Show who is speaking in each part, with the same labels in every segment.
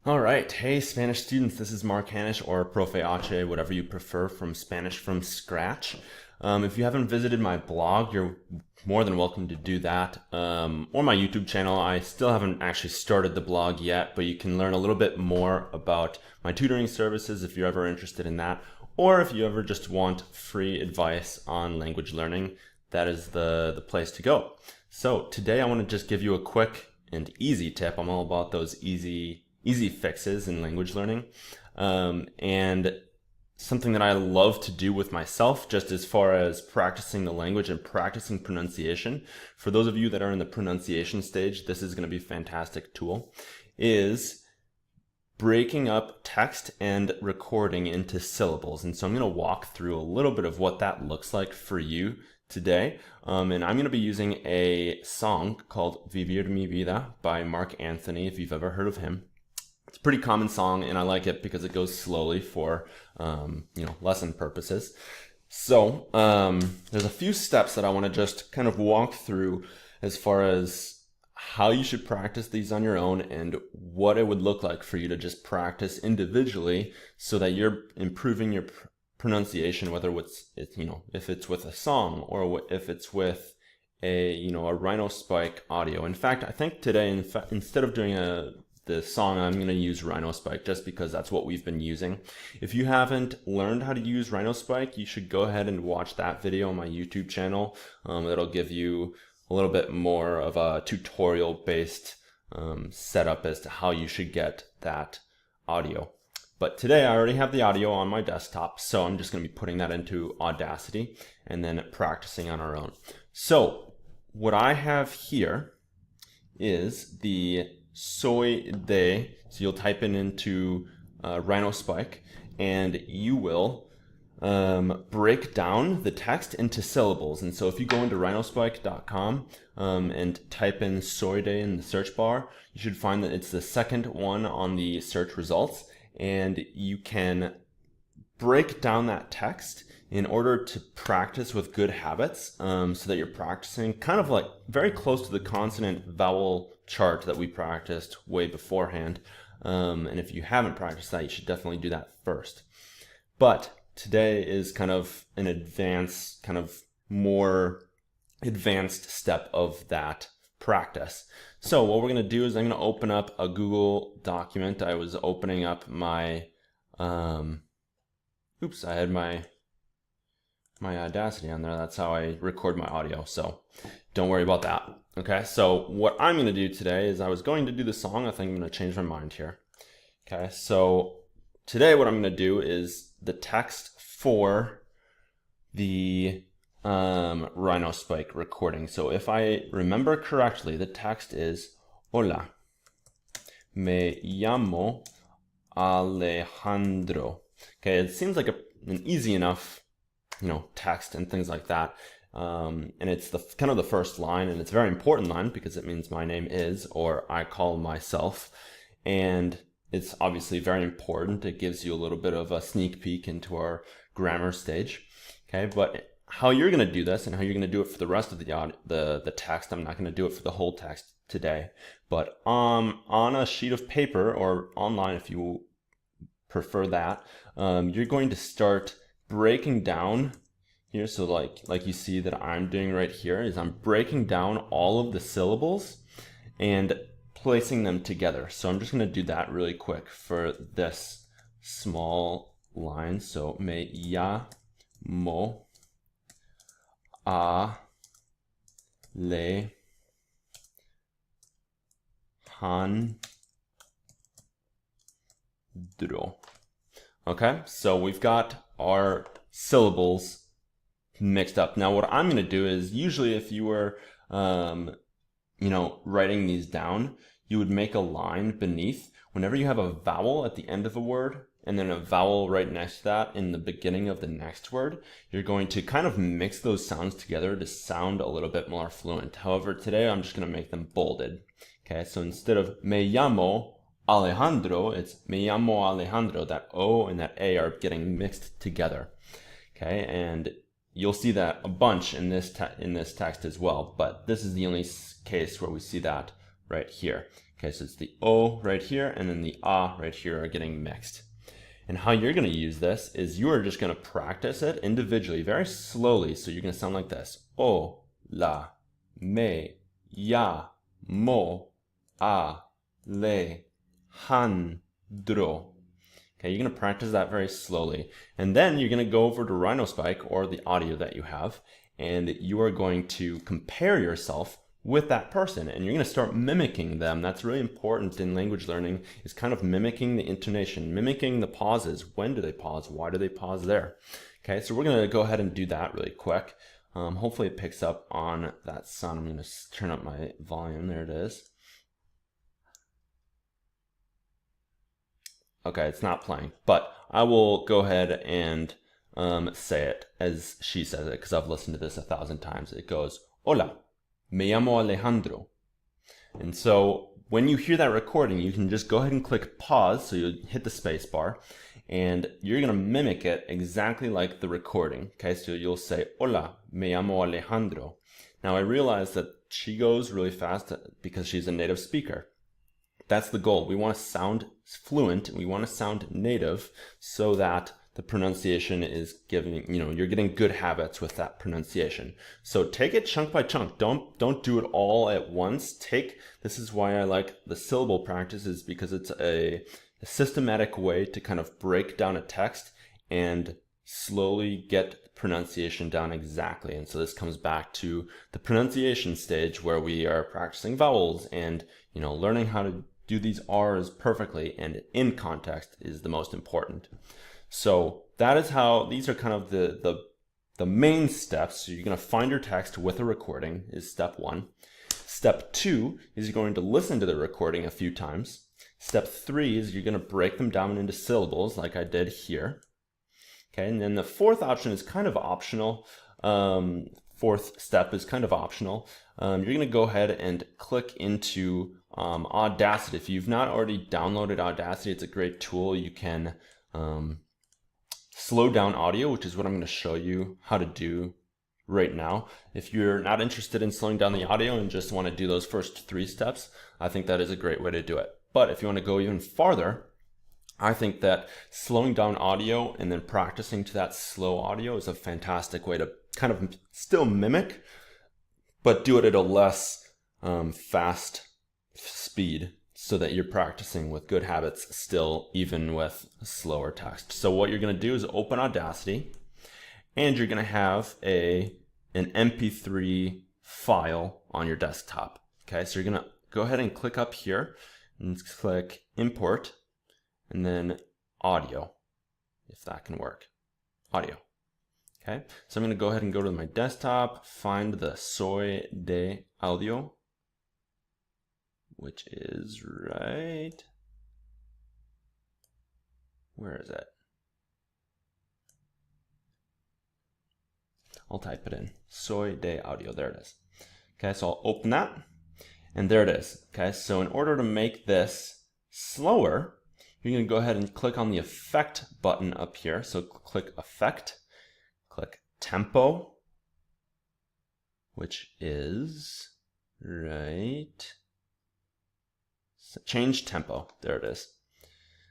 Speaker 1: All right. Hey, Spanish students, this is Mark Hanish or Profe Ache, whatever you prefer, from Spanish from Scratch. If you haven't visited my blog, you're more than welcome to do that. Or my YouTube channel. I still haven't actually started the blog yet, but you can learn a little bit more about my tutoring services if you're ever interested in that. Or if you ever just want free advice on language learning, that is the place to go. So today I want to just give you a quick and easy tip. I'm all about those easy fixes in language learning, and something that I love to do with myself, just as far as practicing the language and practicing pronunciation. For those of you that are in the pronunciation stage, this is going to be a fantastic tool, is breaking up text and recording into syllables. And so I'm going to walk through a little bit of what that looks like for you today. And I'm going to be using a song called Vivir Mi Vida by Mark Anthony, if you've ever heard of him. It's a pretty common song, and I like it because it goes slowly for lesson purposes. So there's a few steps that I want to just kind of walk through as far as how you should practice these on your own and what it would look like for you to just practice individually so that you're improving your pronunciation, whether it's if it's with a song or if it's with a rhinospike audio. In fact, I think today, instead of doing the song, I'm going to use rhinospike just because that's what we've been using. If you haven't learned how to use rhinospike, you should go ahead and watch that video on my YouTube channel. It'll give you a little bit more of a tutorial based setup as to how you should get that audio. But today I already have the audio on my desktop, so I'm just going to be putting that into Audacity and then practicing on our own. So what I have here is the soy de, so you'll type into rhinospike, and you will break down the text into syllables. And so if you go into rhinospike.com and type in soy de in the search bar, you should find that it's the second one on the search results, and you can break down that text in order to practice with good habits, so that you're practicing kind of like very close to the consonant vowel chart that we practiced way beforehand. And if you haven't practiced that, you should definitely do that first. But today is kind of an more advanced step of that practice. So what we're going to do is I'm going to open up a Google document. I was opening up my, I had my Audacity on there. That's how I record my audio, so don't worry about that. Okay, so what I'm going to do today is I was going to do the song. I think I'm going to change my mind here. Okay, so today what I'm going to do is the text for the rhinospike recording. So if I remember correctly, the text is Hola, me llamo Alejandro. Okay, it seems like an easy enough text and things like that. And it's kind of the first line, and it's a very important line because it means my name is, or I call myself. And it's obviously very important. It gives you a little bit of a sneak peek into our grammar stage. Okay, but how you're going to do this and how you're going to do it for the rest of the text, I'm not going to do it for the whole text today, but on a sheet of paper or online if you prefer that, you're going to start breaking down here. So like you see that I'm doing right here is I'm breaking down all of the syllables and placing them together. So I'm just going to do that really quick for this small line. So me llamo Alejandro. Okay, so we've got our syllables mixed up. Now what I'm going to do is, usually if you were writing these down, you would make a line beneath. Whenever you have a vowel at the end of a word and then a vowel right next to that in the beginning of the next word, you're going to kind of mix those sounds together to sound a little bit more fluent. However, today I'm just going to make them bolded. Okay, so instead of me llamo Alejandro, it's me llamo Alejandro. That O and that A are getting mixed together. Okay, and you'll see that a bunch in this text as well, but this is the only case where we see that right here. Okay, so it's the O right here and then the A right here are getting mixed. And how you're going to use this is you are just going to practice it individually, very slowly. So you're going to sound like this. O, la, me, ya, mo, a, le, handro. Okay, you're going to practice that very slowly. And then you're going to go over to rhinospike or the audio that you have, and you are going to compare yourself with that person, and you're going to start mimicking them. That's really important in language learning, is kind of mimicking the intonation, mimicking the pauses. When do they pause? Why do they pause there? Okay, so we're going to go ahead and do that really quick. Hopefully it picks up on that sound. I'm going to turn up my volume. There it is. Okay, it's not playing, but I will go ahead and say it as she says it, because I've listened to this 1,000 times. It goes, hola, me llamo Alejandro. And so when you hear that recording, you can just go ahead and click pause. So you hit the space bar and you're going to mimic it exactly like the recording. Okay, so you'll say, hola, me llamo Alejandro. Now I realize that she goes really fast because she's a native speaker. That's the goal. We want to sound fluent. We want to sound native so that the pronunciation is giving, you're getting good habits with that pronunciation. So take it chunk by chunk. Don't do it all at once. This is why I like the syllable practice, is because it's a systematic way to kind of break down a text and slowly get pronunciation down exactly. And so this comes back to the pronunciation stage where we are practicing vowels and, learning how to do these R's perfectly and in context is the most important. So that is how, these are kind of the main steps. So you're going to find your text with a recording is step 1. Step 2 is you're going to listen to the recording a few times. Step 3 is you're going to break them down into syllables like I did here. Okay, and then the fourth option is kind of optional. Fourth step is kind of optional. You're going to go ahead and click into Audacity. If you've not already downloaded Audacity, it's a great tool. You can slow down audio, which is what I'm going to show you how to do right now. If you're not interested in slowing down the audio and just want to do those first 3 steps, I think that is a great way to do it. But if you want to go even farther, I think that slowing down audio and then practicing to that slow audio is a fantastic way to kind of still mimic, but do it at a less fast speed so that you're practicing with good habits still, even with slower text. So what you're going to do is open Audacity, and you're going to have an MP3 file on your desktop. Okay, so you're going to go ahead and click up here and click import, and then audio, if that can work. Audio. Okay, so I'm going to go ahead and go to my desktop, find the Soy de Audio, which is right, where is it? I'll type it in, Soy de Audio, there it is. Okay, so I'll open that, and there it is. Okay, so in order to make this slower, you're going to go ahead and click on the effect button up here. So click effect, click tempo, which is right, so change tempo, there it is.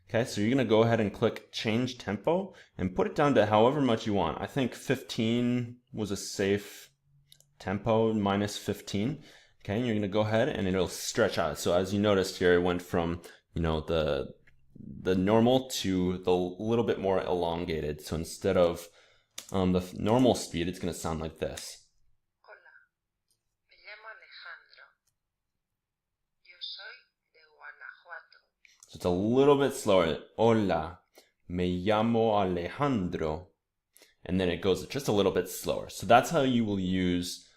Speaker 1: Okay, so you're going to go ahead and click change tempo and put it down to however much you want. I think 15 was a safe tempo, minus 15. Okay, and you're going to go ahead and it'll stretch out. So as you noticed here, it went from, the normal to the little bit more elongated. So instead of the normal speed, it's going to sound like this.
Speaker 2: Hola, me llamo Alejandro. Yo soy de Guanajuato.
Speaker 1: So it's a little bit slower. Hola, me llamo Alejandro. And then it goes just a little bit slower. So that's how you will use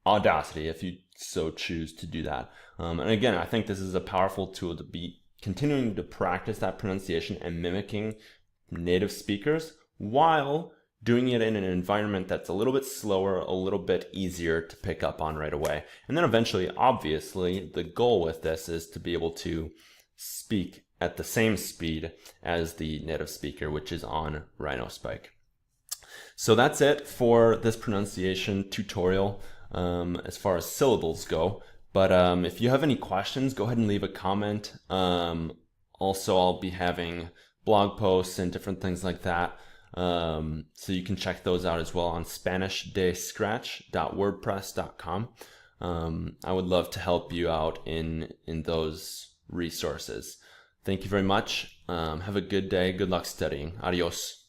Speaker 1: Audacity if you so choose to do that. And again, I think this is a powerful tool to be continuing to practice that pronunciation and mimicking native speakers while doing it in an environment that's a little bit slower, a little bit easier to pick up on right away. And then eventually, obviously, the goal with this is to be able to speak at the same speed as the native speaker, which is on rhinospike. So that's it for this pronunciation tutorial as far as syllables go. But if you have any questions, go ahead and leave a comment. Also, I'll be having blog posts and different things like that. So you can check those out as well on SpanishDeScratch.wordpress.com. I would love to help you out in those resources. Thank you very much. Have a good day. Good luck studying. Adios.